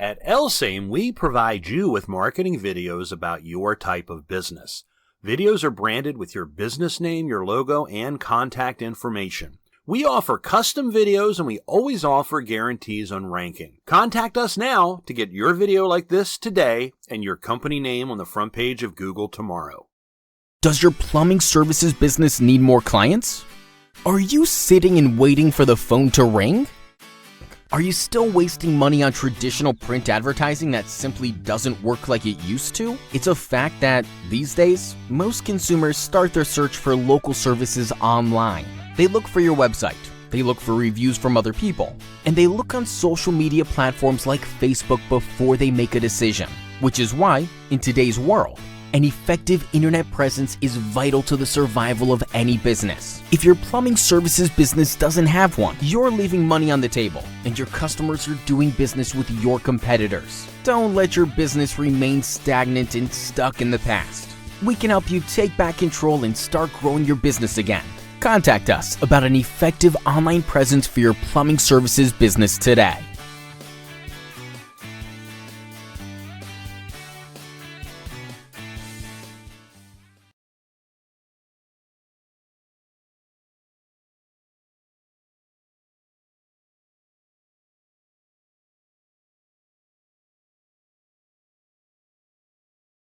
At LSAME, we provide you with marketing videos about your type of business. Videos are branded with your business name, your logo, and contact information. We offer custom videos and we always offer guarantees on ranking. Contact us now to get your video like this today and your company name on the front page of Google tomorrow. Does your plumbing services business need more clients? Are you sitting and waiting for the phone to ring? Are you still wasting money on traditional print advertising that simply doesn't work like it used to? It's a fact that, these days, most consumers start their search for local services online. They look for your website, they look for reviews from other people, and they look on social media platforms like Facebook before they make a decision. Which is why, in today's world, an effective internet presence is vital to the survival of any business. If your plumbing services business doesn't have one, you're leaving money on the table, and your customers are doing business with your competitors. Don't let your business remain stagnant and stuck in the past. We can help you take back control and start growing your business again. Contact us about an effective online presence for your plumbing services business today.